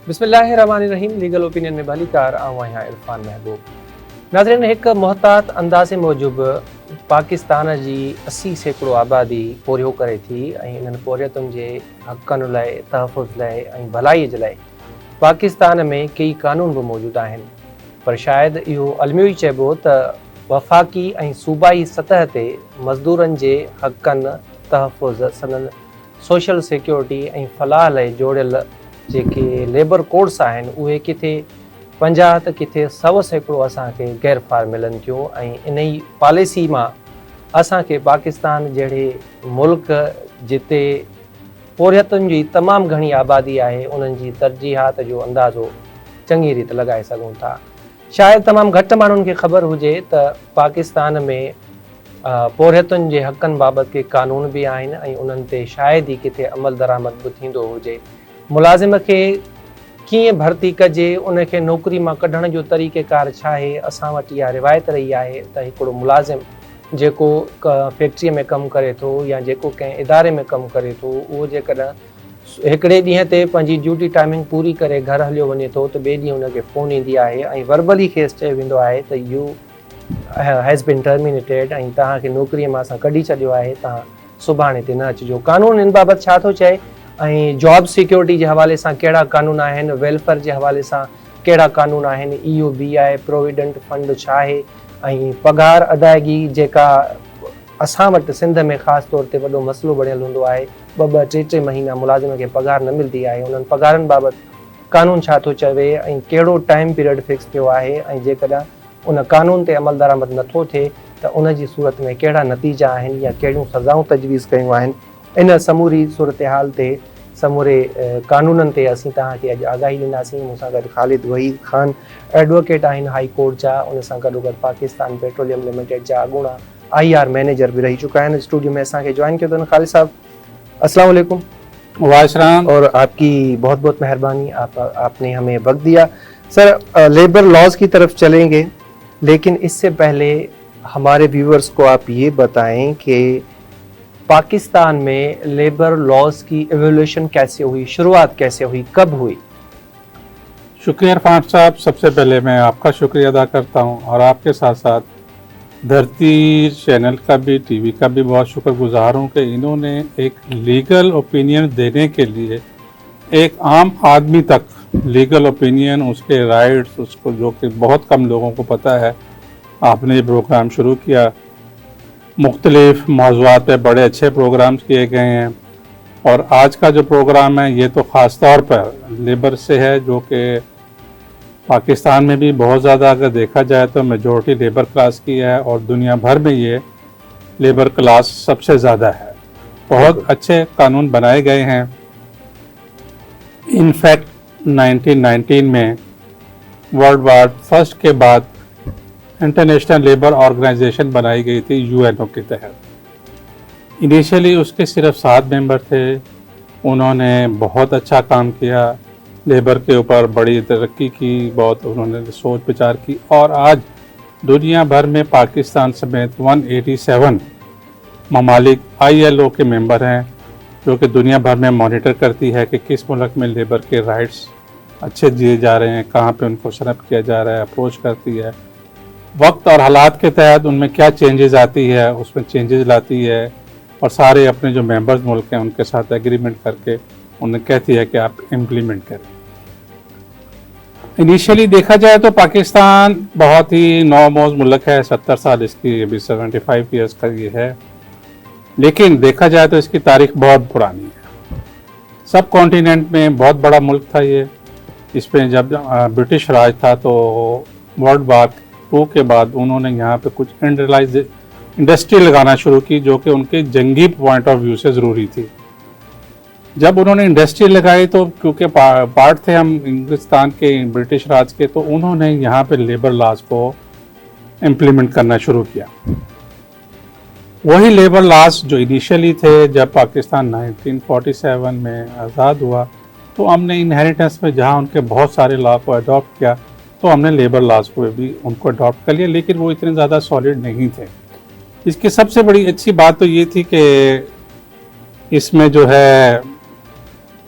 बिस्मिल्लाहिर्रहमानिर्रहीम। Legal opinion में भलीकार आहियां इरफान महबूब। नाज़रीन, एक मुहतात अंदाज़े मूजिब पाकिस्तान जी 80 सैकड़ो आबादी पोरियो करे थी ऐं इन्हनि पोरियतुनि जे हक़नि लाइ, तहफ़ुज़ लाइ ऐं भलाईअ जे लाइ पाकिस्तान में कई कानून बि मौजूदु आहिनि। पर शायदि इहो अलमियो ई चइबो त वफ़ाक़ी ऐं सूबाई सतह ते मज़दूरनि जे हक़नि, तहफ़ुज़, सनन सोशल सिक्योरिटी ऐं फलाह लाइ जोड़ियल जेके लेबर कोड्स आहिनि उहे किथे 50 त किथे 100 सैकड़ो असांखे गैरफ़ार मिलनि थियूं। ऐं इन ई पॉलिसी मां असांखे पाकिस्तान जहिड़े मुल्क जिते पोरियतुनि जी तमामु घणी आबादी आहे उन्हनि जी तरजीहात जो अंदाज़ो चङी रीति लॻाए सघूं था। शायदि तमामु घटि माण्हुनि खे ख़बर हुजे त पाकिस्तान में पोरियतुनि जे हक़नि बाबति के क़ानून बि आहिनि ऐं उन्हनि ते शायदि ई किथे अमल दरामद बि थींदो हुजे। मुलाज़िम खे कीअं भर्ती कजे, उनखे नौकरी मां कढण जो तरीक़ेकार छा आहे। असां वटि इहा रिवायत रही आहे त हिकिड़ो मुलाज़िम जेको फैक्ट्रीअ में कमु करे थो या जेको कंहिं इदारे में कमु करे थो, उहो जेकॾहिं हिकिड़े ॾींहं ते पंहिंजी ड्यूटी टाइमिंग पूरी करे घर हलियो वञे थो त ॿिए ॾींहुं हुनखे फ़ोन ईंदी आहे ऐं वर्बली खेसि चयो वेंदो आहे त यू हैज़ बिन टर्मिनेटेड ऐं तव्हांखे नौकरीअ मां असां कढी छॾियो आहे, तव्हां सुभाणे ते न अचिजो। कानून इन बाबति छा थो चए ऐं जॉब सिक्योरिटी जे हवाले सां कहिड़ा कानून आहिनि, वेलफेयर जे हवाले सां कहिड़ा कानून आहिनि, EOB आहे, प्रोविडेंट फंड छा आहे ऐं पघार अदायगी जेका असां वटि सिंध में ख़ासि तौर ते वॾो मसइलो बणियल हूंदो आहे, 2-2, 3-3 महीना मुलाज़िम खे पघार न मिलंदी आहे, उन्हनि पघारनि बाबति कानून छा थो चवे ऐं कहिड़ो टाइम पीरियड फिक्स थियो आहे ऐं जेकॾहिं उन कानून ते अमल दरामद नथो थिए त उन जी सूरत में कहिड़ा नतीजा आहिनि या कहिड़ियूं सज़ाऊं तजवीज़ कयूं आहिनि। इन समूरी सूरत हाल ते, समूरे कानूननि ते असीं तव्हांखे अॼु आगाही ॾींदासीं। मूंसां गॾु ख़ालिद वहीद ख़ान एडवोकेट आहिनि हाई कोर्ट जा, उन सां गॾोगॾु पाकिस्तान पेट्रोलियम लिमिटेड जा अॻूणा IR मैनेजर भी रही चुका है। स्टूडियो में असांखे ज्वाइन किया तो खालिद साहब, अस्सलाम वालेकुम। वालेकुम और आपकी बहुत बहुत मेहरबानी, आपने हमें वक्त दिया। सर, लेबर लॉज की तरफ चलेंगे, लेकिन इससे पहले हमारे व्यूअर्स को आप ये बताएं कि पाकिस्तान में लेबर लॉज की एवोल्यूशन कैसे हुई, शुरुआत कैसे हुई, कब हुई? शुक्रिया इरफान साहब, सबसे पहले मैं आपका शुक्रिया अदा करता हूं और आपके साथ साथ धरती चैनल का भी, टीवी का भी बहुत शुक्रगुजार हूं कि इन्होंने एक लीगल ओपिनियन देने के लिए एक आम आदमी तक लीगल ओपिनियन, उसके राइट्स, उसको जो कि बहुत कम लोगों को पता है, आपने ये प्रोग्राम शुरू किया। मुख्तलिफ मौज़ूआत पे बड़े अच्छे प्रोग्राम्स किए गए हैं और आज का जो प्रोग्राम है ये तो ख़ास तौर पर लेबर से है, जो कि पाकिस्तान में भी बहुत ज़्यादा अगर देखा जाए तो मेजॉरिटी लेबर क्लास की है और दुनिया भर में ये लेबर क्लास सबसे ज़्यादा है। बहुत अच्छे कानून बनाए गए हैं। इनफैक्ट 1919 में वर्ल्ड वार फर्स्ट के बाद इंटरनेशनल लेबर ऑर्गेनाइजेशन बनाई गई थी UNO के तहत। इनिशियली उसके सिर्फ 7 मेंबर थे। उन्होंने बहुत अच्छा काम किया, लेबर के ऊपर बड़ी तरक्की की, बहुत उन्होंने सोच विचार की और आज दुनिया भर में पाकिस्तान समेत 187 ममालिक ILO के मेंबर हैं, जो कि दुनिया भर में मॉनिटर करती है कि किस मुल्क में लेबर के राइट्स अच्छे दिए जा रहे हैं, कहाँ पे उनको शर्प किया जा रहा है, अप्रोच करती है। वक्त और हालात के तहत उनमें क्या चेंजेस आती है, उसमें चेंजेस लाती है और सारे अपने जो मेंबर्स मुल्क हैं उनके साथ एग्रीमेंट करके उन्हें कहती है कि आप इम्प्लीमेंट करें। इनिशियली देखा जाए तो पाकिस्तान बहुत ही नौमोज मुल्क है, 70 साल इसकी, अभी 75 ईयर्स का ये है, लेकिन देखा जाए तो इसकी तारीख बहुत पुरानी है। सब कॉन्टिनेंट में बहुत बड़ा मुल्क था ये। इसमें जब ब्रिटिश राज था तो वर्ल्ड वार 2 के बाद उन्होंने यहाँ पे कुछ इंडस्ट्री लगाना शुरू की, जो कि उनके जंगी पॉइंट ऑफ व्यू से ज़रूरी थी। जब उन्होंने इंडस्ट्री लगाई तो क्योंकि पार्ट थे हम हिंदुस्तान के, ब्रिटिश राज के, तो उन्होंने यहाँ पे लेबर लॉज को इम्प्लीमेंट करना शुरू किया। वही लेबर लॉज जो इनिशियली थे जब पाकिस्तान 1947 में आज़ाद हुआ, तो हमने इनहेरिटेंस में जहाँ उनके बहुत सारे लॉ को अडॉप्ट किया, तो हमने लेबर लॉज को भी उनको अडॉप्ट कर लिया, लेकिन वो इतने ज़्यादा सॉलिड नहीं थे। इसकी सबसे बड़ी अच्छी बात तो ये थी कि इसमें जो है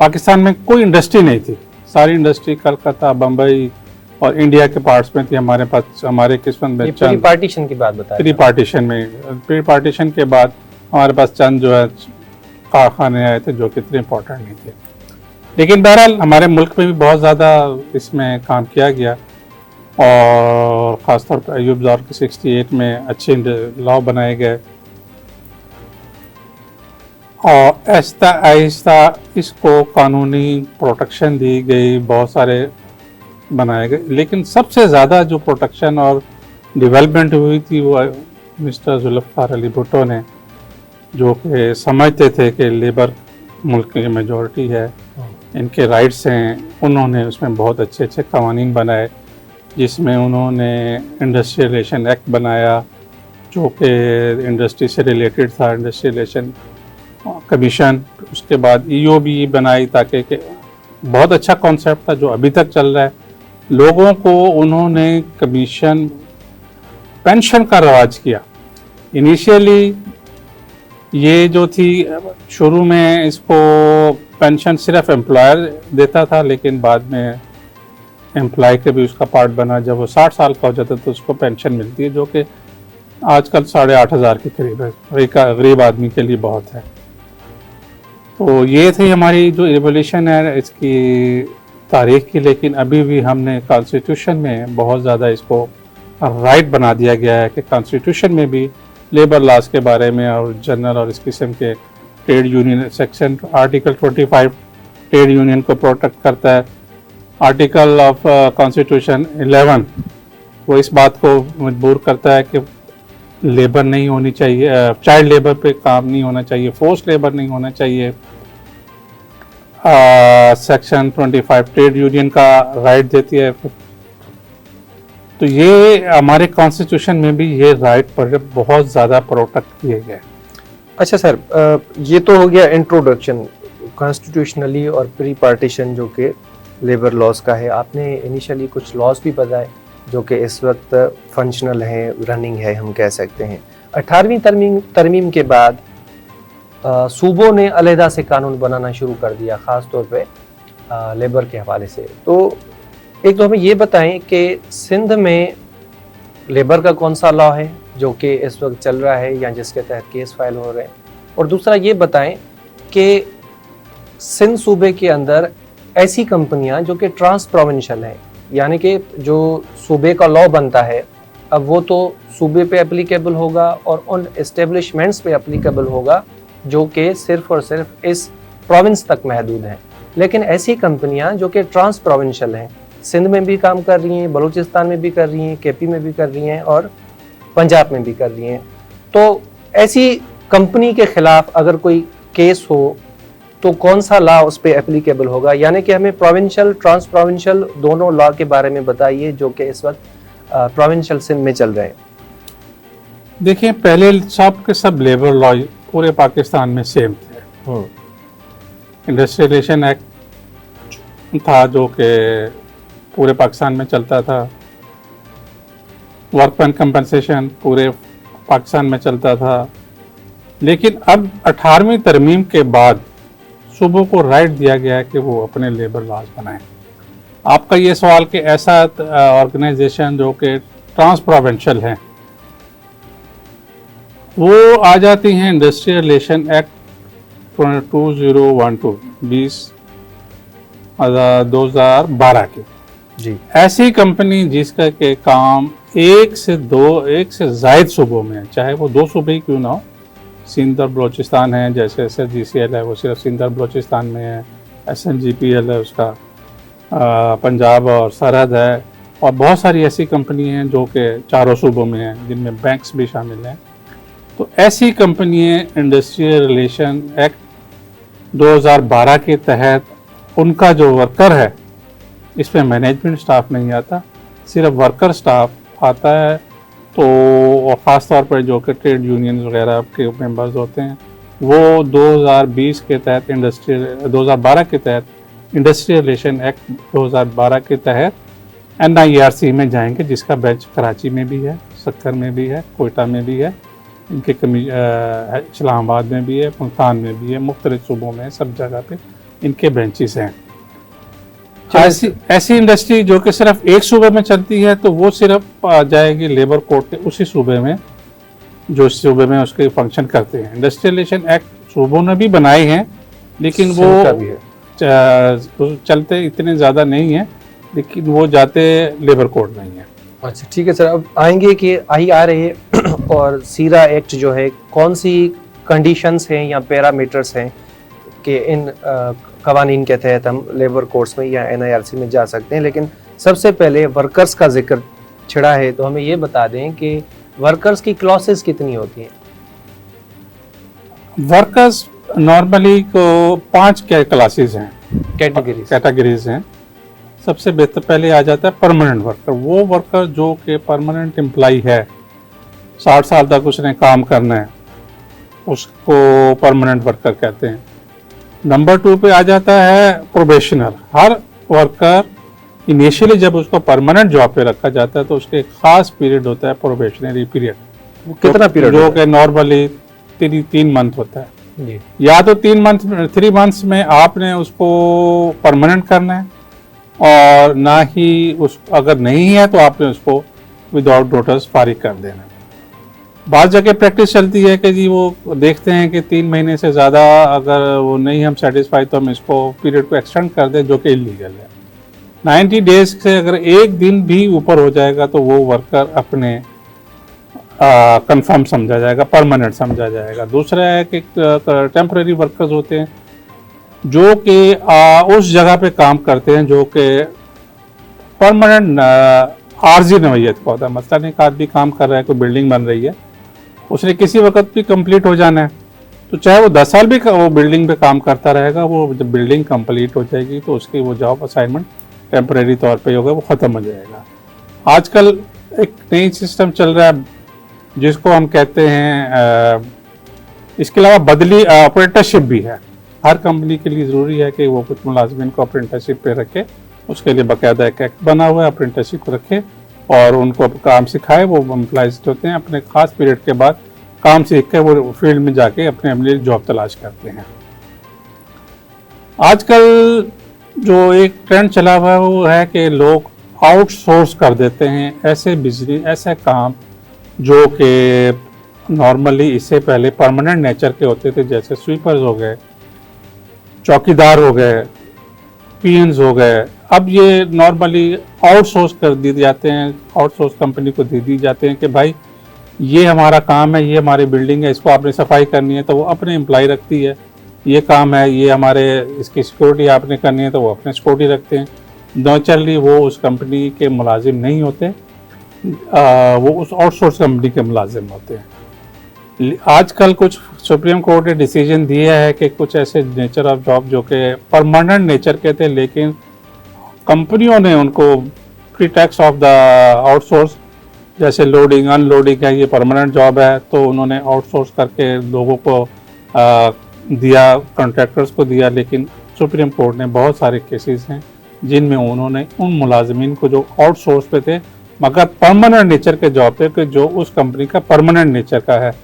पाकिस्तान में कोई इंडस्ट्री नहीं थी। सारी इंडस्ट्री कलकत्ता, बम्बई और इंडिया के पार्ट्स में थी। हमारे पास, हमारे किस्मत में ये प्री पार्टीशन की बात बताएं। प्री पार्टीशन के बाद हमारे पास चंद जो है कारखाने आए थे जो कि इतने इम्पोर्टेंट नहीं थे। लेकिन बहरहाल हमारे मुल्क में भी बहुत ज़्यादा इसमें काम किया गया और ख़ासतौर पर अयूब दौर के 68 में अच्छे लॉ बनाए गए और आहिस्ता आहिस्ता इसको कानूनी प्रोटेक्शन दी गई, बहुत सारे बनाए गए। लेकिन सबसे ज़्यादा जो प्रोटेक्शन और डेवलपमेंट हुई थी वो मिस्टर जुल्फ़िकार अली भुट्टो ने, जो कि समझते थे कि लेबर मुल्क की मेजॉरिटी है, इनके राइट्स हैं। उन्होंने उसमें बहुत अच्छे अच्छे कवानीन बनाए, जिसमें उन्होंने इंडस्ट्रियल रिलेशन एक्ट बनाया जो कि इंडस्ट्री से रिलेटेड था, इंडस्ट्रियल रिलेशन कमीशन। उसके बाद EOB बनाई ताकि बहुत अच्छा कॉन्सेप्ट था जो अभी तक चल रहा है। लोगों को उन्होंने कमीशन, पेंशन का रवाज किया। इनिशियली ये जो थी, शुरू में इसको पेंशन सिर्फ एम्प्लॉयर देता था, लेकिन बाद में एम्प्लॉय के भी उसका पार्ट बना। जब वो 60 साल का हो जाता तो उसको पेंशन मिलती है, जो कि आजकल 8,500 के करीब है। एक गरीब आदमी के लिए बहुत है। तो ये थी हमारी जो रिवोल्यूशन है इसकी तारीख की। लेकिन अभी भी हमने कॉन्स्टिट्यूशन में बहुत ज़्यादा इसको राइट बना दिया गया है कि कॉन्स्टिट्यूशन में भी लेबर लॉज के बारे में और जनरल और इस किस्म के trade union section article 25 trade union को प्रोटेक्ट करता है। आर्टिकल ऑफ कॉन्स्टिट्यूशन 11 वो इस बात को मजबूर करता है कि लेबर नहीं होनी चाहिए, चाइल्ड लेबर पे काम नहीं होना चाहिए, फोर्स लेबर नहीं होना चाहिए। सेक्शन 25 ट्रेड यूनियन का राइट देती है। तो ये हमारे कॉन्स्टिट्यूशन में भी ये राइट पर बहुत ज़्यादा प्रोटेक्ट किए गए। अच्छा सर, ये तो हो गया इंट्रोडक्शन कॉन्स्टिट्यूशनली और प्री पार्टीशन जो कि लेबर लॉज का है। आपने इनिशियली कुछ लॉज भी बताए जो कि इस वक्त फंक्शनल है, रनिंग है, हम कह सकते हैं। 18वीं तरमीम के बाद सूबों ने अलहदा से कानून बनाना शुरू कर दिया, ख़ास तौर पे लेबर के हवाले से। तो एक तो हमें ये बताएं कि सिंध में लेबर का कौन सा लॉ है जो कि इस वक्त चल रहा है या जिसके तहत केस फाइल हो रहे हैं, और दूसरा ये बताएं कि सिंध सूबे के अंदर ऐसी कंपनियां जो कि ट्रांस प्रोविंशियल हैं, यानी कि जो सूबे का लॉ बनता है अब वो तो सूबे पे एप्लीकेबल होगा और उन एस्टेब्लिशमेंट्स पे एप्लीकेबल होगा जो कि सिर्फ और सिर्फ इस प्रोविंस तक महदूद हैं। लेकिन ऐसी कंपनियां जो कि ट्रांस प्रोविंशियल हैं, सिंध में भी काम कर रही हैं, बलूचिस्तान में भी कर रही हैं, KP में भी कर रही हैं और पंजाब में भी कर रही हैं, तो ऐसी कंपनी के खिलाफ अगर कोई केस हो तो कौन सा लॉ उस पर एप्लीकेबल होगा? यानी कि हमें प्रोविंशियल, ट्रांस प्रोविंशियल दोनों लॉ के बारे में बताइए जो कि इस वक्त प्रोविंशियल सिंध में चल रहे हैं। देखिए, पहले सब के सब लेबर लॉ पूरे पाकिस्तान में सेम थे। इंडस्ट्रियल रिलेशन एक्ट था जो कि पूरे पाकिस्तान में चलता था। वर्कमैन कंपनसेशन पूरे पाकिस्तान में चलता था। लेकिन अब 18वीं तरमीम के बाद सूबों को राइट दिया गया है कि वो अपने लेबर लॉज बनाएं। आपका ये सवाल कि ऐसा ऑर्गेनाइजेशन जो कि ट्रांस प्रोविंशियल है वो आ जाती हैं इंडस्ट्रियल रिलेशन एक्ट 2012 के। जी, ऐसी कंपनी जिसका के काम एक से जायद सूबों में है, चाहे वो 2 सूबे ही क्यों ना हो। सिंध और बलूचिस्तान है, जैसे SSGCL है वो सिर्फ सिंध और बलूचिस्तान में है, SNGPL है उसका पंजाब और सरहद है, और बहुत सारी ऐसी कंपनी हैं जो कि 4 सूबों में हैं जिनमें बैंक्स भी शामिल हैं। तो ऐसी कंपनियाँ इंडस्ट्रियल रिलेशन एक्ट 2012 के तहत उनका जो वर्कर है, इसमें मैनेजमेंट स्टाफ नहीं आता, सिर्फ वर्कर स्टाफ आता है। तो ख़ास तौर पर जो कि ट्रेड यूनियन वगैरह के मेंबर्स होते हैं वो 2020 के तहत 2012 के तहत इंडस्ट्रियल रिलेशन एक्ट 2012 के तहत NIRC में जाएंगे, जिसका बेंच कराची में भी है, सक्कर में भी है, कोयटा में भी है, इनके इस्लामाबाद में भी है, मुल्तान में भी है, मुख्तलिफ सूबों में सब जगह पे इनके बेंचेस हैं। ऐसी इंडस्ट्री जो कि सिर्फ एक सूबे में चलती है तो वो सिर्फ आ जाएगी लेबर कोड के उसी सूबे में जो सूबे में उसके फंक्शन करते हैं। इंडस्ट्रियलाइजेशन एक्ट सूबों ने भी बनाए हैं, लेकिन वो चलते इतने ज़्यादा नहीं है, लेकिन वो जाते लेबर कोड नहीं है। अच्छा ठीक है सर, अब आएंगे कि IRA और सीरा एक्ट जो है कौन सी कंडीशंस हैं या पैरामीटर्स हैं कि इन कवानीन के तहत हम लेबर कोड्स में या NIRC में जा सकते हैं। लेकिन सबसे पहले वर्कर्स का जिक्र छिड़ा है, तो हमें ये बता दें कि वर्कर्स की क्लॉसेस कितनी होती हैं? वर्कर्स नॉर्मली को 5 क्लासेस हैं, कैटेगरीज हैं। सबसे बेहतर पहले आ जाता है परमानेंट वर्कर। वो वर्कर जो कि परमानेंट एम्प्लॉय है, 60 साल तक उसने काम करना है, उसको परमानेंट वर्कर कहते हैं। नंबर 2 पे आ जाता है प्रोबेशनर। हर वर्कर इनिशियली जब उसको परमानेंट जॉब पे रखा जाता है तो उसके एक खास पीरियड होता है प्रोबेशनरी पीरियड। कितना पीरियड? जो कि नॉर्मली 3 मंथ होता है जी। या तो 3 मंथ्स में आपने उसको परमानेंट करना है, और ना ही उस अगर नहीं है तो आपने उसको विदाउट नोटिस फारिग कर देना है। बाज़ जगह प्रैक्टिस चलती है कि जी वो देखते हैं कि 3 महीने से ज़्यादा अगर वो नहीं हम सेटिस्फाई तो हम इसको पीरियड को एक्सटेंड कर दें, जो कि इलीगल है। 90 डेज से अगर एक दिन भी ऊपर हो जाएगा तो वो वर्कर अपने कंफर्म समझा जाएगा, परमानेंट समझा जाएगा। दूसरा है कि टेम्परेरी वर्कर्स होते हैं जो कि उस जगह पे काम करते हैं जो कि परमानेंट आर्जी नवैयत का होता है। मसलन एक आदमी काम कर रहा है, कोई बिल्डिंग बन रही है, उसने किसी वक्त भी कंप्लीट हो जाना है, तो चाहे वो 10 साल भी वो बिल्डिंग पे काम करता रहेगा, वो जब बिल्डिंग कंप्लीट हो जाएगी तो उसकी वो जॉब असाइनमेंट टेम्परेरी तौर पे होगा, वो ख़त्म हो जाएगा। आजकल एक नई सिस्टम चल रहा है जिसको हम कहते हैं, इसके अलावा बदली अप्रेंटिसशिप भी है। हर कंपनी के लिए ज़रूरी है कि वो कुछ मुलाजमिन को अप्रेंटिसशिप पे रखे, उसके लिए बाकायदा एक एक्ट बना हुआ है, अप्रेंटिसशिप रखे और उनको काम सिखाए। वो एम्प्लॉइज होते हैं, अपने ख़ास पीरियड के बाद काम सीख के वो फील्ड में जाके अपने जॉब तलाश करते हैं। आजकल जो एक ट्रेंड चला हुआ है वो है कि लोग आउटसोर्स कर देते हैं ऐसे बिजनेस, ऐसे काम जो कि नॉर्मली इससे पहले परमानेंट नेचर के होते थे, जैसे स्वीपर्स हो गए, चौकीदार हो गए, पीएन्स हो गए। अब ये नॉर्मली आउटसोर्स कर दिए जाते हैं, आउटसोर्स कंपनी को दे दी जाते हैं कि भाई ये हमारा काम है, ये हमारी बिल्डिंग है, इसको आपने सफाई करनी है तो वो अपने एम्प्लॉय रखती है। ये काम है, ये हमारे इसकी सिक्योरिटी आपने करनी है तो वो अपने सिक्योरिटी रखते हैं। नेचुरली वो उस कंपनी के मुलाजिम नहीं होते, वो उस आउटसोर्स कंपनी के मुलाजिम होते हैं। आजकल कुछ सुप्रीम कोर्ट ने डिसीजन दिया है कि कुछ ऐसे नेचर ऑफ जॉब जो कि परमानेंट नेचर के थे, लेकिन कंपनियों ने उनको प्रीटेक्स ऑफ द आउटसोर्स, जैसे लोडिंग अनलोडिंग है, ये परमानेंट जॉब है, तो उन्होंने आउटसोर्स करके लोगों को दिया, कॉन्ट्रैक्टर्स को दिया। लेकिन सुप्रीम कोर्ट ने बहुत सारे केसेस हैं जिनमें उन्होंने उन मुलाजमीन को जो आउटसोर्स पे थे मगर परमानेंट नेचर के जॉब पे, कि जो उस कंपनी का परमानेंट नेचर का है,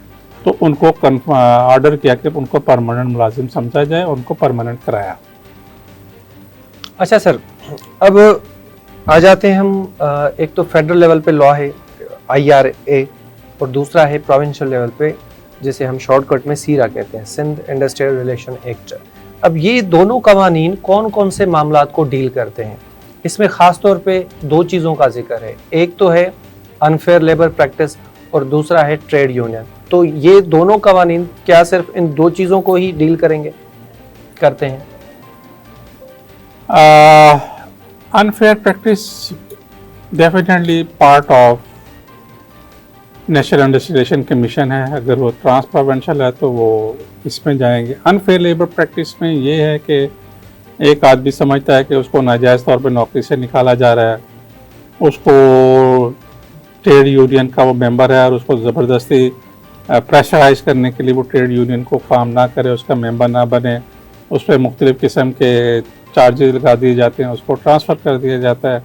तो उनको ऑर्डर किया कि उनको परमानेंट मुलाजिम समझा जाए, उनको परमानेंट कराया। अच्छा सर, अब आ जाते हैं हम, एक तो फेडरल लेवल पे लॉ है IRA और दूसरा है प्रोविंशियल लेवल पे, जिसे हम शॉर्टकट में सीरा कहते हैं, सिंध इंडस्ट्रियल रिलेशन एक्ट। अब ये दोनों कवानीन कौन कौन से मामलात को डील करते हैं? इसमें ख़ास तौर पे 2 चीज़ों का जिक्र है, एक तो है अनफेयर लेबर प्रैक्टिस और दूसरा है ट्रेड यूनियन। तो ये दोनों कवानीन क्या सिर्फ इन 2 चीज़ों को ही डील करते हैं? Unfair practice definitely part of national industrialisation commission है। अगर वो ट्रांस प्रोविंशियल है तो वो इसमें जाएंगे। अनफेयर लेबर प्रैक्टिस में ये है कि एक आदमी समझता है कि उसको नाजायज़ तौर पे नौकरी से निकाला जा रहा है, उसको ट्रेड यूनियन का वो मेंबर है और उसको ज़बरदस्ती प्रेशराइज करने के लिए वो ट्रेड यूनियन को काम ना करे, उसका मेंबर ना बने, उस पर मुख्तलिफ़ किस्म के चार्जेस लगा दिए जाते हैं, उसको ट्रांसफ़र कर दिया जाता है।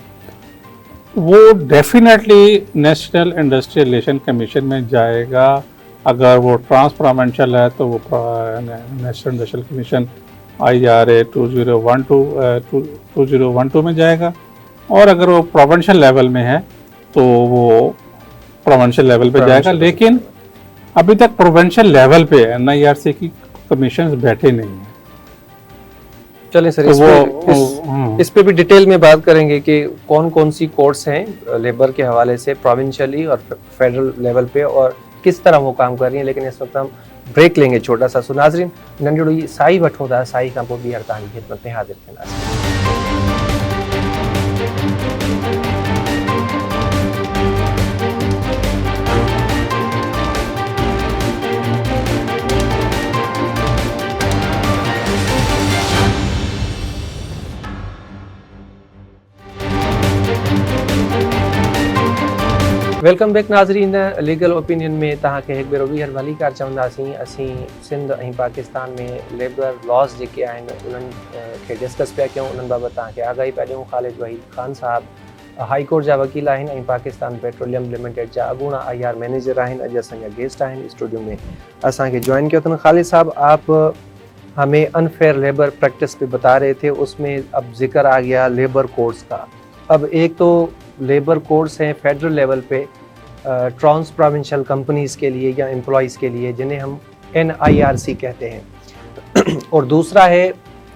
वो definitely national industrial relation commission में जाएगा। अगर वो ट्रांस प्रोविंशियल है तो वो नेशनल इंडस्ट्रियल कमीशन IRA 2012 में जाएगा, और अगर वो प्रोविंशियल लेवल में है तो वो प्रोविंशियल लेवल पे जाएगा। लेकिन अभी तक प्रोविंशियल लेवल पे NIRC की कमीशन बैठे नहीं है। चलें सर, तो इस पे भी डिटेल में बात करेंगे कि कौन कौन सी कोर्ट्स हैं लेबर के हवाले से प्रोविंशियली और फेडरल लेवल पे, और किस तरह वो काम कर रही हैं। लेकिन इस वक्त हम ब्रेक लेंगे छोटा सा। सो नाज़रीन, नंढड़ी साई वठो था, साई का पोइ ॿीहर तव्हांजी खिदमत में हाज़िर थींदासीं। वेलकम बैक नाज़रीन। लीगल ओपिनियन में तव्हांखे हिकु भेरो ॿीहर भली कार चवंदासीं। असीं सिंध ऐं पाकिस्तान में लेबर लॉस जेके आहिनि उन्हनि खे डिस्कस पिया कयूं, उन्हनि बाबति तव्हांखे आगाही पिया ॾियूं। ख़ालिद वहीद ख़ान साहब हाई कोर्ट जा वकील आहिनि ऐं पाकिस्तान पेट्रोलियम लिमिटेड जा अॻूणा IR मैनेजर आहिनि। अॼु असांजा गेस्ट आहिनि स्टूडियो में, असांखे ज्वाइन कयो अथनि। ख़ालिद साहब, आप हमें अनफेयर लेबर प्रैक्टिस पे बता रहे थे, उसमें अब जिक्र आ गया लेबर कोड्स का। अब एक तो लेबर कोड्स हैं फेडरल लेवल पे ट्रांस प्रोविंशियल कंपनीज़ के लिए या एम्प्लॉयज़ के लिए, जिन्हें हम NIRC कहते हैं, और दूसरा है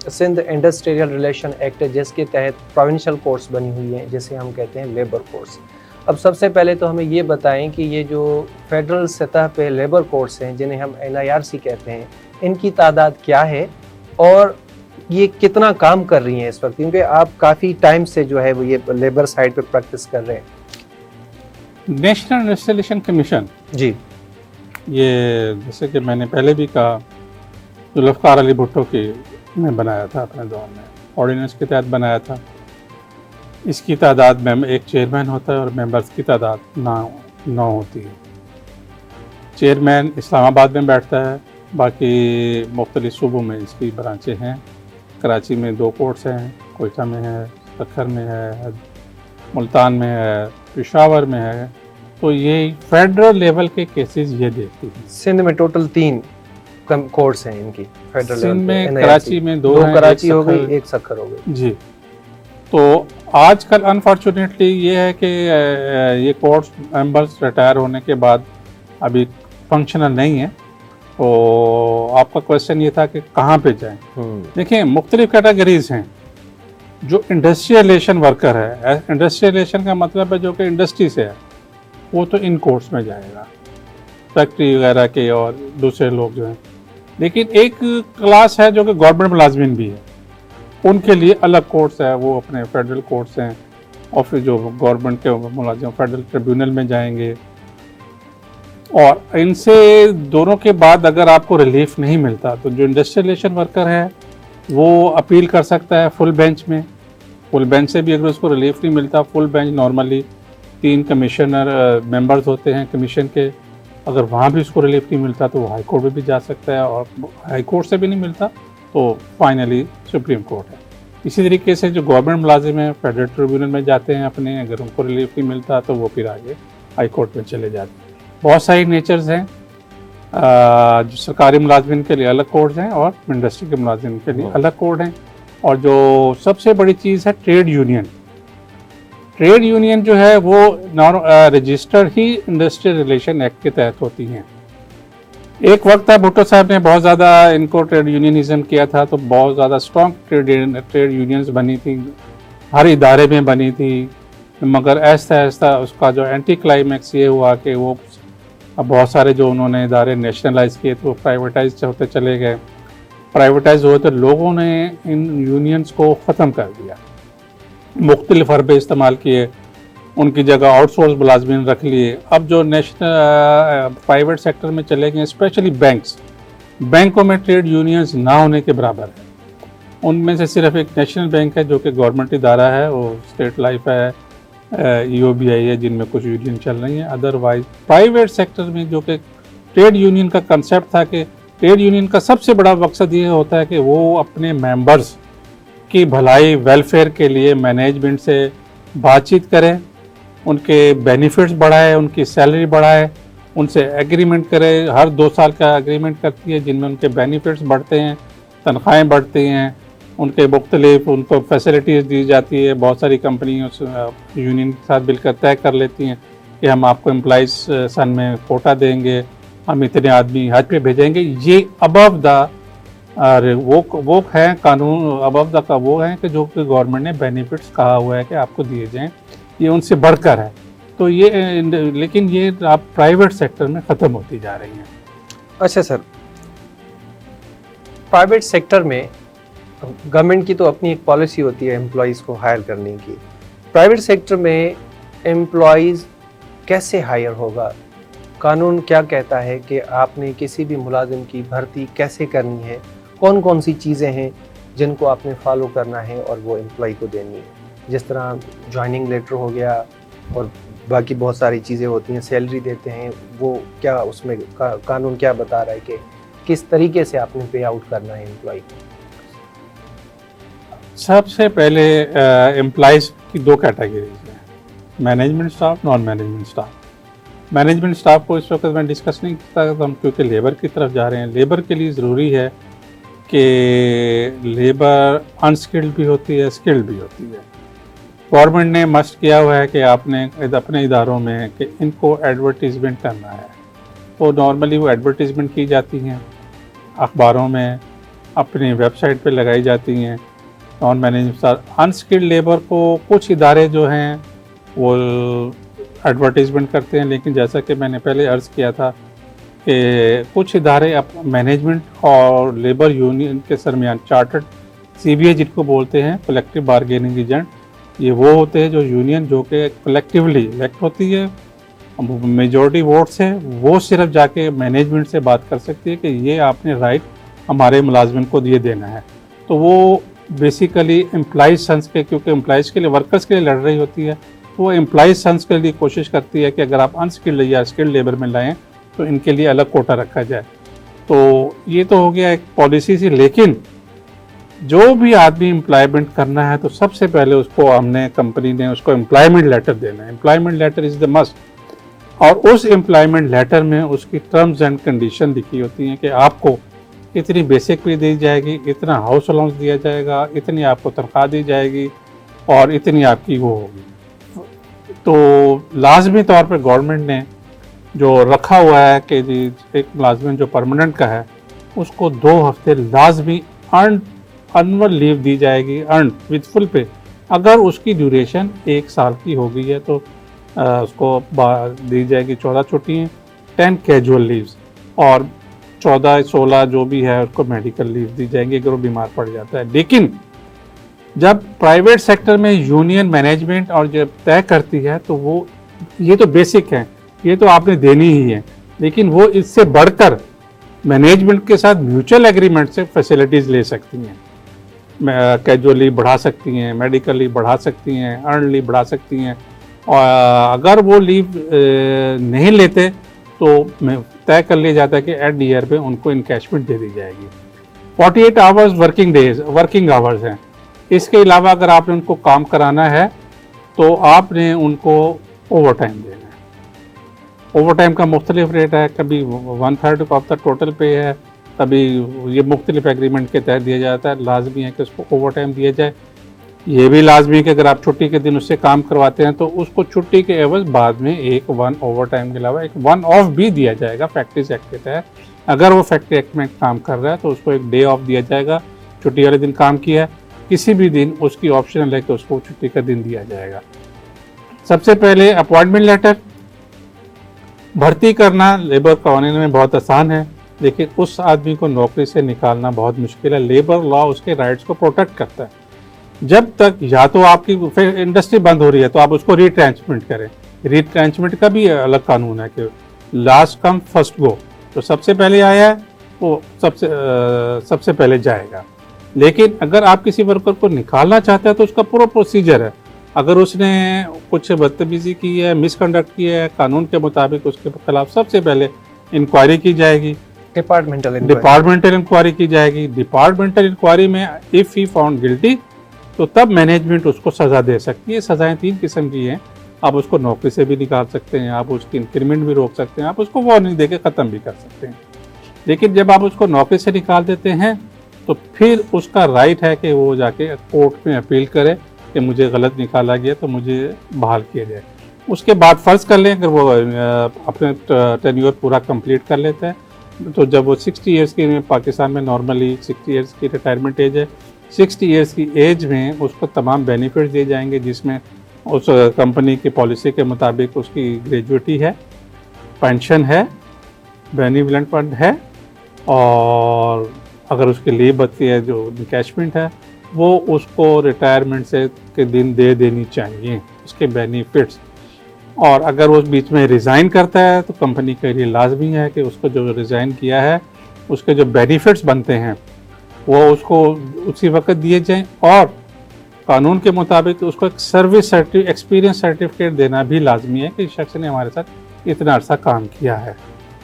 सिंध इंडस्ट्रियल रिलेशन एक्ट, जिसके तहत प्रोविंशियल कोर्ट्स बनी हुई हैं, जिसे हम कहते हैं लेबर कोर्ट्स। अब सबसे पहले तो हमें ये बताएं कि ये जो फेडरल सतह पे लेबर कोर्ट्स हैं, जिन्हें हम NIRC कहते हैं, इनकी तादाद क्या है और ये कितना काम कर रही हैं इस वक्त, क्योंकि आप काफ़ी टाइम से जो है वो ये लेबर साइड पे प्रैक्टिस कर रहे हैं। नेशनल इंडस्ट्रियलाइजेशन कमीशन जी, ये जैसे कि मैंने पहले भी कहा, जुल्फ़िकार अली भुट्टो की ने बनाया था अपने दौर में, ऑर्डिनेंस के तहत बनाया था। इसकी तादाद में एक चेयरमैन होता है और मेंबर्स की तादाद 9 होती है। चेयरमैन इस्लामाबाद में बैठता है, बाकी मुख्तलिफ सूबों में इसकी ब्रांचें हैं। कराची में 2 कोर्ट्स हैं, कोयटा में है, सक्खर में है, मुल्तान में है, पेशावर में है। तो ये फेडरल लेवल के केसेस ये देखती है। सिंध में टोटल 3 कोर्ट्स हैं इनकी फेडरल लेवल सिंध में, पे। कराची में 2 हैं, कराची हो गई, एक सक्खर हो गई। जी। तो आजकल अनफॉर्चुनेटली ये है कि ये कोर्ट्स मेंबर्स रिटायर होने के बाद अभी फंक्शनल नहीं है। तो आपका क्वेश्चन ये था कि कहाँ पे जाएं। देखिए, मुख्तलिफ कैटेगरीज हैं। जो इंडस्ट्रियल रिलेशन वर्कर है, इंडस्ट्रियल रिलेशन का मतलब है जो कि इंडस्ट्री से है, वो तो इन कोर्ट्स में जाएगा, फैक्ट्री वगैरह के और दूसरे लोग जो हैं। लेकिन एक क्लास है जो कि गवर्नमेंट मुलाजमिन भी है, उनके लिए अलग कोर्ट्स है, वो अपने फेडरल कोर्ट्स हैं। और फिर जो गवर्नमेंट के मुलाजिम फेडरल ट्रिब्यूनल में जाएंगे। और इनसे दोनों के बाद अगर आपको रिलीफ नहीं मिलता तो जो इंडस्ट्रियल रिलेशन वर्कर है वो अपील कर सकता है फुल बेंच में। फुल बेंच से भी अगर उसको रिलीफ नहीं मिलता, full bench normally 3 commissioner members होते हैं कमीशन के, अगर वहाँ भी उसको रिलीफ नहीं मिलता तो वो हाई कोर्ट में भी जा सकता है, और हाई कोर्ट से भी नहीं मिलता तो फाइनली सुप्रीम कोर्ट है। इसी तरीके से जो गवर्नमेंट मुलाजिम हैं फेडरल ट्रिब्यूनल में जाते हैं अपने, अगर उनको रिलीफ नहीं मिलता तो वो फिर आगे हाई कोर्ट में चले जाते हैं। बहुत सारी नेचर्स हैं। जो सरकारी मुलाजमिन के लिए अलग कोड हैं और इंडस्ट्री के मुलाजिम के लिए अलग कोड हैं। और जो सबसे बड़ी चीज़ है ट्रेड यूनियन। ट्रेड यूनियन जो है वो रजिस्टर्ड ही इंडस्ट्रियल रिलेशन एक्ट के तहत होती हैं। एक वक्त था भुट्टो साहब ने बहुत ज़्यादा इनको ट्रेड यूनियनिज्म किया था, तो बहुत ज़्यादा स्ट्रॉन्ग ट्रेड यूनियंस बनी थी, हर इदारे में बनी थी। मगर ऐसा ऐसा उसका जो एंटी क्लाइमैक्स ये हुआ कि वो अब बहुत सारे जो उन्होंने इदारे नेशनलाइज किए तो प्राइवेटाइज होते चले गए। प्राइवेटाइज हुए तो लोगों ने इन यूनियंस को ख़त्म कर दिया, मुख्तलिफ हरबे इस्तेमाल किए, उनकी जगह आउटसोर्स मुलाजमिन रख लिए। अब जो नेशनल प्राइवेट सेक्टर में चले गए, स्पेशली बैंकों में ट्रेड यूनियंस ना होने के बराबर है। उनमें से सिर्फ एक नेशनल बैंक है जो कि गवर्नमेंट इदारा है, वो स्टेट लाइफ है, EOBI है, जिनमें कुछ यूनियन चल रही हैं। अदरवाइज प्राइवेट सेक्टर में जो कि ट्रेड यूनियन का कंसेप्ट था कि ट्रेड यूनियन का सबसे बड़ा मकसद ये होता है कि वो अपने मेंबर्स की भलाई वेलफेयर के लिए मैनेजमेंट से बातचीत करें, उनके बेनिफिट्स बढ़ाए, उनकी सैलरी बढ़ाए, उनसे एग्रीमेंट करे। हर 2 साल का एग्रीमेंट करती है जिनमें उनके बेनिफिट्स बढ़ते हैं, तनख्वाहें बढ़ती हैं, उनके मुख्तलिफ उनको फैसिलिटीज़ दी जाती है। बहुत सारी कंपनी उस यूनियन के साथ मिलकर तय कर लेती हैं कि हम आपको एम्प्लॉइज़ सन में कोटा देंगे, हम इतने आदमी हज पे भेजेंगे। ये अबव द वो है कानून, अबव द का वो है कि जो कि गवर्नमेंट ने बेनिफिट्स कहा हुआ है कि आपको दिए जाएं, ये उनसे बढ़कर है। तो ये लेकिन ये आप प्राइवेट सेक्टर में ख़त्म होती जा रही हैं। अच्छा सर, प्राइवेट सेक्टर में गवर्नमेंट की तो अपनी एक पॉलिसी होती है एम्प्लॉयज़ को हायर करने की। प्राइवेट सेक्टर में एम्प्लॉयज़ कैसे हायर होगा? कानून क्या कहता है कि आपने किसी भी मुलाजिम की भर्ती कैसे करनी है? कौन कौन सी चीज़ें हैं जिनको आपने फॉलो करना है और वो एम्प्लॉय को देनी है? जिस तरह जॉइनिंग लेटर हो गया और बाकी बहुत सारी चीज़ें होती हैं, सैलरी देते हैं, वो क्या उसमें कानून क्या बता रहा है कि किस तरीके से आपने पे आउट करना है एम्प्लॉय को? सबसे पहले एम्प्लॉइज़ की दो कैटेगरीज हैं, management staff, non management staff. Management staff को इस वक्त मैं डिस्कस नहीं करता, हम क्योंकि लेबर की तरफ जा रहे हैं। लेबर के लिए ज़रूरी है कि लेबर अनस्किल्ड भी होती है, स्किल्ड भी होती है। गवर्नमेंट ने मस्ट किया हुआ है कि आपने अपने इदारों में कि इनको एडवर्टीज़मेंट करना है, तो नॉर्मली वो एडवर्टीज़मेंट की जाती हैं अखबारों में, अपनी वेबसाइट पे लगाई जाती हैं। नॉन मैनेजमेंट अनस्किल्ड लेबर को कुछ इदारे जो हैं वो एडवर्टीज़मेंट करते हैं, लेकिन जैसा कि मैंने पहले अर्ज़ किया था कि कुछ इदारे मैनेजमेंट और लेबर यूनियन के दरमियान चार्टर्ड CBA जिनको बोलते हैं कलेक्टिव बारगेनिंग एजेंट, ये वो होते हैं जो यूनियन जो कि कलेक्टिवली इलेक्ट होती है, मेजॉरिटी वोट्स है, वो सिर्फ जाके मैनेजमेंट से बात कर सकती है कि ये आपने राइट हमारे मुलाजमिन को ये देना है। तो वो बेसिकली एम्प्लॉइज सन्स के, क्योंकि एम्प्लॉइज़ के लिए, वर्कर्स के लिए लड़ रही होती है, वो एम्प्लॉइज सन्स के लिए कोशिश करती है कि अगर आप अनस्किल्ड या स्किल्ड लेबर में लाएँ तो इनके लिए अलग कोटा रखा जाए। तो ये तो हो गया एक पॉलिसी सी, लेकिन जो भी आदमी एम्प्लॉयमेंट करना है तो सबसे पहले उसको हमने, कंपनी ने उसको एम्प्लॉयमेंट लेटर देना है। Employment letter is the must, और उस एम्प्लॉयमेंट लेटर में उसकी टर्म्स एंड कंडीशन लिखी होती हैं कि आपको इतनी बेसिक पे दी जाएगी, इतना हाउस अलाउंस दिया जाएगा, इतनी आपको तनख्वाह दी जाएगी और इतनी आपकी वो होगी। तो लाजमी तौर पर गवर्नमेंट ने जो रखा हुआ है कि जी एक मुलाजमिन जो परमानेंट का है उसको 2 हफ्ते लाजमी एनुअल लीव दी जाएगी, अर्न विद फुल पे। अगर उसकी ड्यूरेशन 1 साल की हो गई है तो उसको दी जाएगी 14 छुट्टियाँ, 10 कैजुअल लीव्स, और 14-16 जो भी है उसको मेडिकल लीव दी जाएंगी अगर वो बीमार पड़ जाता है। लेकिन जब प्राइवेट सेक्टर में यूनियन मैनेजमेंट और जब तय करती है तो वो, ये तो बेसिक है, ये तो आपने देनी ही है, लेकिन वो इससे बढ़कर मैनेजमेंट के साथ म्यूचुअल एग्रीमेंट से फैसिलिटीज़ ले सकती हैं। कैजुअल लीव बढ़ा सकती हैं, मेडिकल लीव बढ़ा सकती हैं, अर्न लीव बढ़ा सकती हैं, और अगर वो लीव नहीं लेते तो तय कर लिया जाता है कि एट ईयर पे उनको इनकैशमेंट दे दी जाएगी। 48 आवर्स वर्किंग आवर्स हैं। इसके अलावा अगर आपने उनको काम कराना है तो आपने उनको ओवर टाइम देना है। ओवर टाइम का मुख्तलिफ रेट है, कभी 1/3 ऑफ द टोटल पे है, कभी ये मुख्तलिफ एग्रीमेंट के तहत दिया जाता है। लाजमी है कि उसको ओवर टाइम दिया जाए। ये भी लाजमी है कि अगर आप छुट्टी के दिन उससे काम करवाते हैं तो उसको छुट्टी के एवज बाद में एक 1 ओवर टाइम के अलावा एक 1 ऑफ भी दिया जाएगा फैक्ट्रीज एक्ट के तहत। अगर वो फैक्ट्री एक्ट में काम कर रहा है तो उसको एक डे ऑफ दिया जाएगा। छुट्टी वाले दिन काम किया है, किसी भी दिन उसकी ऑप्शनल है कि उसको छुट्टी का दिन दिया जाएगा। सबसे पहले अपॉइंटमेंट लेटर। भर्ती करना लेबर कानून में बहुत आसान है, लेकिन उस आदमी को नौकरी से निकालना बहुत मुश्किल है। लेबर लॉ उसके राइट्स को प्रोटेक्ट करता है। जब तक या तो आपकी फिर इंडस्ट्री बंद हो रही है तो आप उसको रिट्रेंचमेंट करें। रिट्रेंचमेंट का भी अलग कानून है कि लास्ट कम फर्स्ट गो, तो सबसे पहले आया है वो सबसे पहले जाएगा। लेकिन अगर आप किसी वर्कर को निकालना चाहते हैं तो उसका पूरा प्रोसीजर है। अगर उसने कुछ बदतमीजी की है, मिसकंडक्ट किया है, कानून के मुताबिक उसके खिलाफ सबसे पहले इंक्वायरी की जाएगी, डिपार्टमेंटल इंक्वायरी की जाएगी। डिपार्टमेंटल इंक्वायरी में इफ़ ही फाउंड गिल्टी तो तब मैनेजमेंट उसको सज़ा दे सकती है। सज़ाएं 3 किस्म की हैं। आप उसको नौकरी से भी निकाल सकते हैं, आप उसकी इंक्रीमेंट भी रोक सकते हैं, आप उसको वार्निंग देकर ख़त्म भी कर सकते हैं। लेकिन जब आप उसको नौकरी से निकाल देते हैं तो फिर उसका राइट है कि वो जाके कोर्ट में अपील करे कि मुझे गलत निकाला गया तो मुझे बहाल किया जाए। उसके बाद फ़र्ज़ कर लें अगर वो अपने टेन्योर पूरा कंप्लीट कर लेते हैं तो जब वो 60 इयर्स की, पाकिस्तान में नॉर्मली 60 इयर्स की रिटायरमेंट एज है, 60 इयर्स की एज में उसको तमाम बेनिफिट्स दिए जाएंगे, जिसमें उस कंपनी की पॉलिसी के मुताबिक उसकी ग्रेजुएटी है, पेंशन है, बेनिवलेंट फंड है, और अगर उसकी लीव बचती है जो इनकैशमेंट है वो उसको रिटायरमेंट से के दिन दे देनी चाहिए, उसके बेनिफिट्स। और अगर वो बीच में रिज़ाइन करता है तो कंपनी के लिए लाजमी है कि उसको जो रिज़ाइन किया है उसके जो बेनिफिट्स बनते हैं वो उसको उसी वक्त दिए जाएं, और कानून के मुताबिक उसको एक सर्विस एक्सपीरियंस सर्टिफिकेट देना भी लाजमी है कि इस शख्स ने हमारे साथ इतना अर्सा काम किया है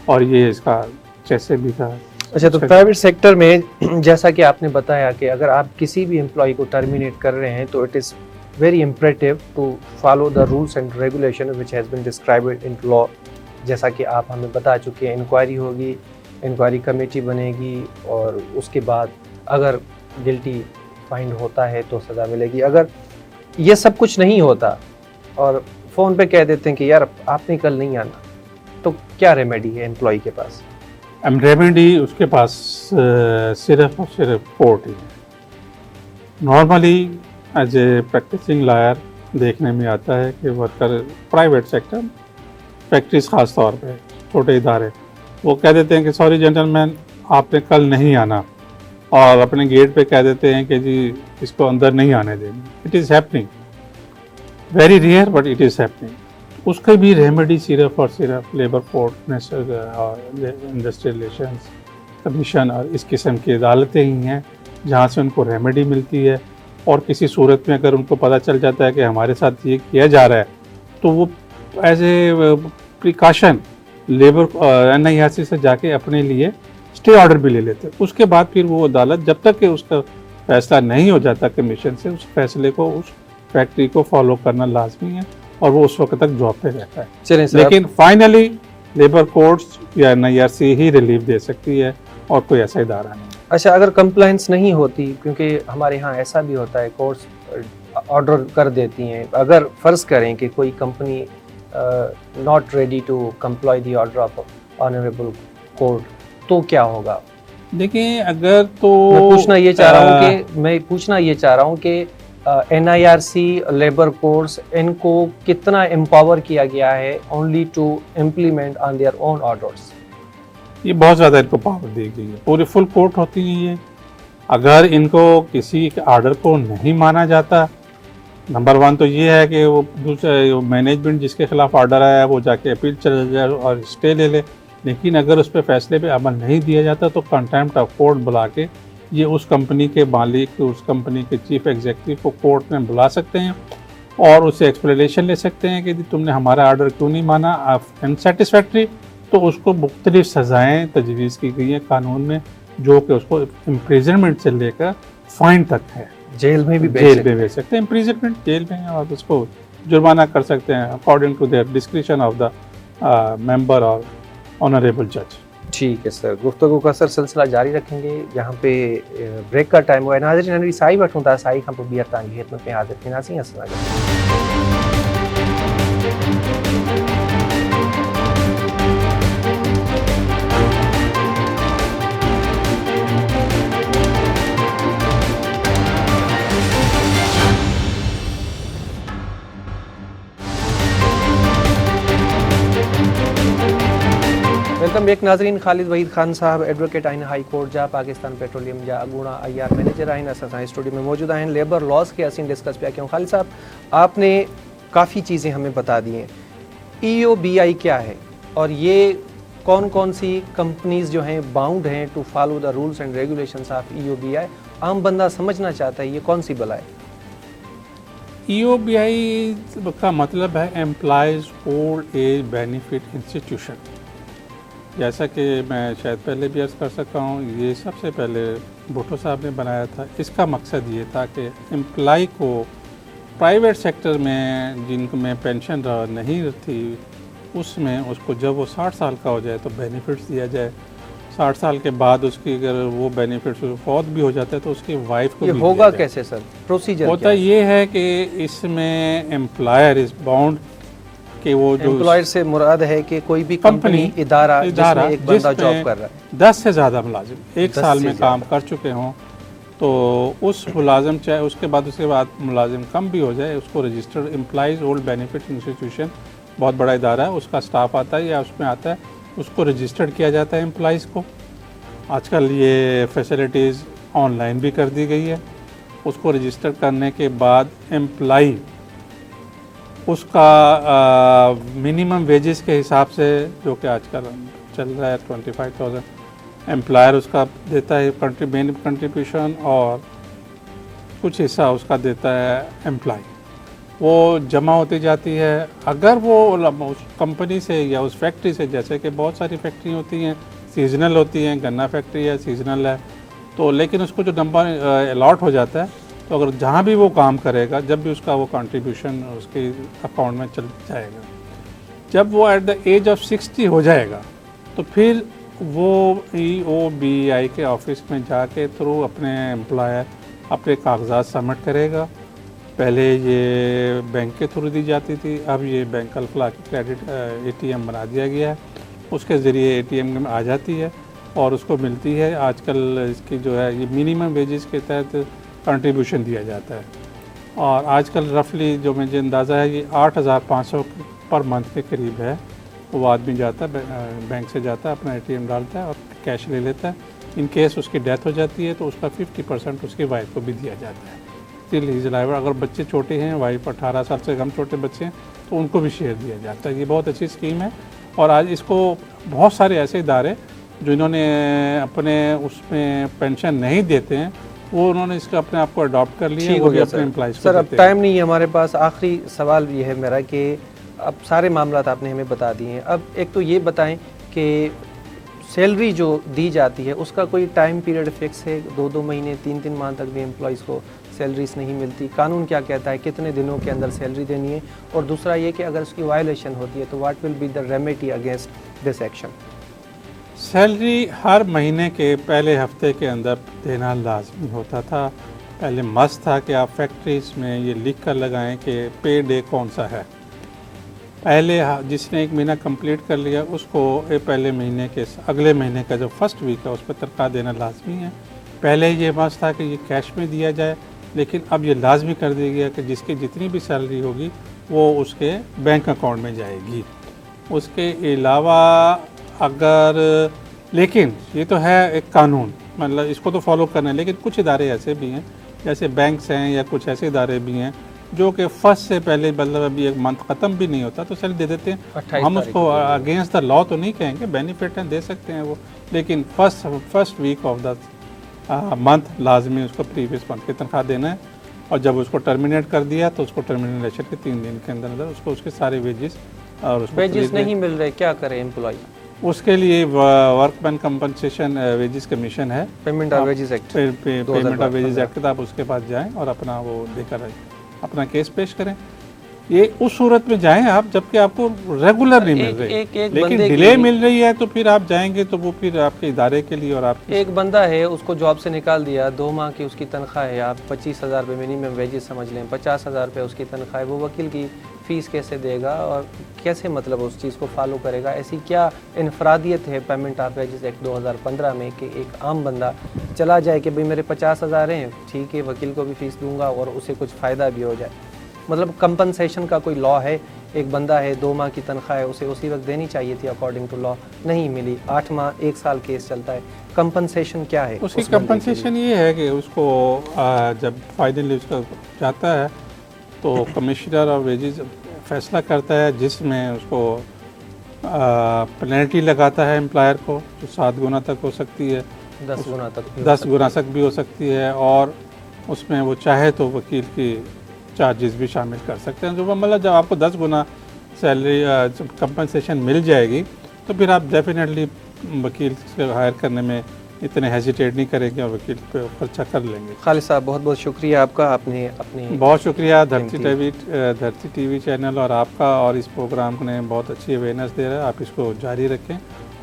और ये इसका जैसे भी था। अच्छा, तो प्राइवेट सेक्टर में जैसा कि आपने बताया कि अगर आप किसी भी एम्प्लॉय को टर्मिनेट कर रहे हैं तो it is very imperative to follow the rules and regulation which has been described in law. जैसा कि आप हमें बता चुके हैं, इंक्वायरी होगी, इंक्वायरी कमेटी बनेगी और उसके बाद अगर गिल्टी फाइंड होता है तो सज़ा मिलेगी। अगर ये सब कुछ नहीं होता और फ़ोन पे कह देते हैं कि यार आपने कल नहीं आना, तो क्या रेमेडी है एम्प्लॉय के पास? रेमेडी उसके पास सिर्फ और सिर्फ कोर्ट ही है। Normally as a practising lawyer देखने में आता है कि वर्कर प्राइवेट सेक्टर, फैक्ट्रीज ख़ास तौर पे, छोटे इदारे, वो कह देते हैं कि सॉरी जेंटलमैन आपने कल नहीं आना, और अपने गेट पे कह देते हैं कि जी इसको अंदर नहीं आने देंगे। It is happening, very rare but it is happening. उसके भी रेमेडी सिर्फ और सिर्फ labour court, industrial relations commission और इस किस्म की अदालतें ही हैं जहाँ से उनको रेमेडी मिलती है। और किसी सूरत में अगर उनको पता चल जाता है कि हमारे साथ ये किया जा रहा है तो वो as a precaution labour NIRC से जाके अपने लिए स्टे ऑर्डर भी ले लेते हैं। उसके बाद फिर वो अदालत जब तक कि उसका फैसला नहीं हो जाता कमीशन से, उस फैसले को उस फैक्ट्री को फॉलो करना लाजमी है और वो उस वक्त तक जॉब पे रहता है। चलिए सर, लेकिन फाइनली लेबर कोर्ट्स या NIRC ही रिलीफ दे सकती है और कोई ऐसा इदारा नहीं। अच्छा, अगर कंप्लाइंस नहीं होती, क्योंकि हमारे यहाँ ऐसा भी होता है, कोर्ट्स ऑर्डर कर देती हैं, अगर फ़र्ज़ करें कि कोई company not ready to comply the order of honourable court, तो क्या होगा? देखिए, अगर तो मैं पूछना ये चाह रहा हूँ कि NIRC, लेबर कोर्ट्स, इनको कितना एम्पावर किया गया है only to implement on their own orders? ये बहुत ज़्यादा इनको पावर दी गई है, पूरी फुल कोर्ट होती है ये। अगर इनको किसी के आर्डर को नहीं माना जाता, नंबर 1 तो ये है कि वो दूसरा मैनेजमेंट जिसके खिलाफ आर्डर आया है वो जाके अपील चला जाए और स्टे ले ले। लेकिन अगर उस पर फैसले पे अमल नहीं दिया जाता तो कंटेम्प्ट ऑफ कोर्ट बुला के ये उस कंपनी के मालिक, उस कंपनी के चीफ एग्जीक्यूटिव को कोर्ट में बुला सकते हैं और उससे एक्सप्लेनेशन ले सकते हैं कि तुमने हमारा आर्डर क्यों नहीं माना, आप अनसेटिस्फैक्ट्री। तो उसको मुख्तलिफ सज़ाएँ तजवीज़ की गई हैं कानून में, जो कि उसको इम्प्रिजनमेंट से लेकर फाइन तक है, जेल में भी जेल में भेज सकते हैं, इम्प्रिजनमेंट जेल में, और उसको जुर्माना कर सकते हैं according to their description of the member और ऑनरेबल जज। ठीक है सर, गुफ्तगू का सर सिलसिला जारी रखेंगे। यहाँ पे ब्रेक का टाइम हुआ है। नाज़रीन, नवी साई वठूं था, साई खां पोइ ॿीहर तव्हांजी खिदमत में हाज़िर थींदासीं। अस्सलाम वालेकुम। वेलकम बैक नाज़रीन। ख़ालिद वहीद ख़ान साहब एडवोकेट आहिनि हाई कोर्ट जा, पाकिस्तान पेट्रोलियम जा अॻूणा IR मैनेजर आहिनि, असां सां स्टूडियो में मौजूद आहिनि। लेबर लॉस के असीं डिस्कस पिया कयूं। ख़ालिद साहब, आपने काफ़ी चीज़ें हमें बता दी हैं। EOBI क्या है और ये कौन कौन सी कंपनीज़ जो हैं बाउंड हैं to follow the rules and regulations of EOBI? आम बंदा समझना चाहता है ये कौन सी बला है? EOBI का मतलब है employees old age benefit institution. जैसा कि मैं शायद पहले भी अर्ज़ कर सकता हूँ, ये सबसे पहले भुट्टो साहब ने बनाया था। इसका मकसद ये था कि एम्प्लॉय को प्राइवेट सेक्टर में जिनको में पेंशन नहीं थी उसमें उसको जब वो 60 साल का हो जाए तो बेनिफिट्स दिया जाए। 60 साल के बाद उसकी अगर वो बेनिफिट्स फौत भी हो जाता है तो उसकी वाइफ को ये भी होगा दिया कैसे सर, प्रोसीजर जाए। होता क्या है? ये है कि इसमें एम्प्लॉयर इज बाउंड कि वो जो एम्प्लॉयर से मुराद है कि कोई भी कंपनी इदारा जिसमें एक बंदा जॉब कर रहा है, 10 से ज़्यादा मुलाजिम एक 10 साल से में काम कर चुके हों, तो उस मुलाजिम चाहे उसके बाद मुलाजिम कम भी हो जाए, उसको registered employees old benefit institution बहुत बड़ा इदारा है, उसका स्टाफ आता है या उसमें आता है, उसको रजिस्टर्ड किया जाता है एम्प्लॉइज़ को। आजकल ये फैसिलिटीज़ ऑनलाइन भी कर दी गई है। उसको रजिस्टर करने के बाद एम्प्लॉई उसका मिनिमम वेजेस के हिसाब से, जो कि आजकल चल रहा है 25,000, एम्प्लॉयर उसका देता है कंट्रीब्यूशन और कुछ हिस्सा उसका देता है एम्प्लॉय। वो जमा होती जाती है। अगर वो उस कंपनी से या उस फैक्ट्री से, जैसे कि बहुत सारी फैक्ट्री होती हैं सीजनल होती हैं, गन्ना फैक्ट्री है सीजनल है, तो लेकिन उसको जो नंबर अलॉट हो जाता है, तो अगर जहाँ भी वो काम करेगा, जब भी उसका वो कंट्रीब्यूशन उसके अकाउंट में चल जाएगा, जब वो एट द एज ऑफ 60 हो जाएगा, तो फिर वो EOBI के ऑफिस में जाके थ्रू अपने एम्प्लॉयर अपने कागजात सबमिट करेगा। पहले ये बैंक के थ्रू दी जाती थी, अब ये बैंक अल्फला क्रेडिट ATM बना दिया गया है, उसके ज़रिए ATM में आ जाती है और उसको मिलती है। आजकल इसकी जो है ये मिनिमम वेजेस के तहत कंट्रीब्यूशन दिया जाता है, और आजकल रफली जो मुझे अंदाज़ा है ये 8,500 पर मंथ के करीब है। वो आदमी जाता है बैंक से जाता है, अपना ATM डालता है और कैश ले लेता है। इन केस उसकी डेथ हो जाती है तो उसका 50% उसकी वाइफ को भी दिया जाता है। Still is live. अगर बच्चे छोटे हैं, वाइफ 18 साल से कम छोटे बच्चे हैं, तो उनको भी शेयर दिया जाता है। ये बहुत अच्छी स्कीम है, और आज इसको बहुत सारे ऐसे इदारे जो इन्होंने अपने उसमें पेंशन नहीं देते हैं, वो उन्होंने इसका अपने आप को अडॉप्ट कर लिया है, वो भी अपने एम्प्लॉइज़ को सर, अब देते हैं। टाइम नहीं है हमारे पास। आखिरी सवाल ये है मेरा कि अब सारे मामलात आपने हमें बता दिए हैं। अब एक तो ये बताएं कि सैलरी जो दी जाती है उसका कोई टाइम पीरियड फिक्स है? 2-2 महीने 3-3 माह तक भी एम्प्लॉइज़ को सैलरीज नहीं मिलती? कानून क्या कहता है, कितने दिनों के अंदर सैलरी देनी है? और दूसरा ये कि अगर उसकी वायलेशन होती है तो what will be the remedy against this action? Salary हर महीने के पहले हफ्ते के अंदर देना लाजमी होता था। पहले मस्ट था कि आप फैक्ट्रीज में ये लिख कर लगाएं कि पे डे कौन सा है। पहले जिसने 1 महीना कंप्लीट कर लिया उसको पहले महीने के अगले महीने का जो फर्स्ट वीक है उस पर तनख्वाह देना लाजमी है। पहले ये मस्त था कि ये कैश में दिया जाए, लेकिन अब ये लाजमी कर दिया गया कि जिसकी जितनी भी सैलरी होगी वो उसके बैंक अकाउंट में जाएगी। उसके अलावा अगर, लेकिन ये तो है एक कानून, मतलब इसको तो फॉलो करना है, लेकिन कुछ इदारे ऐसे भी हैं जैसे बैंक्स हैं या कुछ ऐसे इदारे भी हैं जो कि फर्स्ट से पहले, मतलब अभी एक मंथ ख़त्म भी नहीं होता तो सैलरी दे देते हैं। हम उसको अगेंस्ट द लॉ तो नहीं कहेंगे, बेनिफिट हैं, दे सकते हैं वो, लेकिन first week of the month लाजमी उसको प्रीवियस मंथ की तनख्वाह देना है। और जब उसको टर्मिनेट कर दिया तो उसको टर्मिनेशन के 3 दिन के अंदर अंदर उसको उसके सारे वेजेस और उसको वेजेस नहीं मिल रहे, क्या करे एम्प्लॉय? उसके लिए वर्कमैन कंपनसेशन वेजेस कमीशन है, payment of wages act, payment of wages act, आप उसके पास जाएं और अपना वो देकर अपना केस पेश करें। ये उस सूरत में जाएं आप जबकि आपको रेगुलर नहीं मिल रही, लेकिन डिले मिल रही है तो फिर आप जाएंगे तो वो फिर आपके इदारे के लिए और आपके एक बंदा है उसको जॉब से निकाल दिया, 2 माह की उसकी तनख्वाह है, आप 25,000 रुपये मिनिमम वेजेस समझ लें, 50,000 रुपये उसकी तनख्वाह है, वो वकील की फ़ीस कैसे देगा और कैसे मतलब उस चीज़ को फॉलो करेगा? ऐसी क्या इनफरादियत है पेमेंट ऑफ वेजेस एक्ट 2015 में कि एक आम बंदा चला जाए कि भाई मेरे 50,000 हैं, ठीक है, वकील को भी फ़ीस दूंगा और उसे कुछ फ़ायदा भी हो जाए? मतलब कंपनसेशन का कोई लॉ है? एक बंदा है, 2 माह की तनख्वाह है, उसे उसी वक्त देनी चाहिए थी अकॉर्डिंग टू लॉ, नहीं मिली, 8 माह 1 साल केस चलता है, कंपनसेशन क्या है? उसकी कंपनसेशन ये है कि उसको जब फाइनली उसका जाता है तो कमिश्नर ऑफ वेजेस फैसला करता है जिसमें उसको पेनल्टी लगाता है एम्प्लॉयर को, जो 7 गुना तक हो सकती है, 10 गुना तक 10 गुना तक भी हो सकती है, और उसमें वो चाहे तो वकील की चार्जेस भी शामिल कर सकते हैं। जो मतलब जब आपको 10 गुना सैलरी कंपनसेशन मिल जाएगी तो फिर आप डेफिनेटली वकील से हायर करने में इतने हेजिटेट नहीं करेंगे और वकील पे खर्चा कर लेंगे। खालिद साहब, बहुत बहुत शुक्रिया आपका, आपने अपनी बहुत शुक्रिया धरती टीवी चैनल और आपका, और इस प्रोग्राम ने बहुत अच्छी अवेयरनेस दे रहा है, आप इसको जारी रखें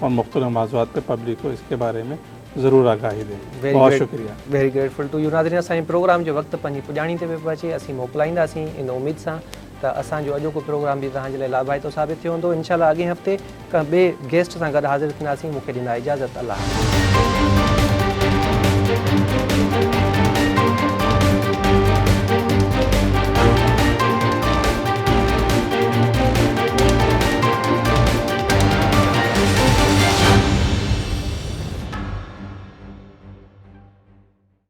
और मुख्तलिफ मौज़ूआत पे पब्लिक को इसके बारे में ज़रूर आगाही दें। बहुत शुक्रिया। Very grateful to you. नाज़रीन, असांजे प्रोग्राम जो वक़्तु पंहिंजी पुॼाणी ते पियो अचे, असीं मोकिलाईंदासीं इन उमेद सां त असांजो अॼोको प्रोग्राम बि तव्हांजे लाइ लाभाइतो साबित थियो हूंदो। इंशाल्लाह अॻे हफ़्ते कंहिं ॿिए गेस्ट सां गॾु हाज़िर थींदासीं। मूंखे ॾींदा इजाज़त। अल्लाह हाफ़िज़।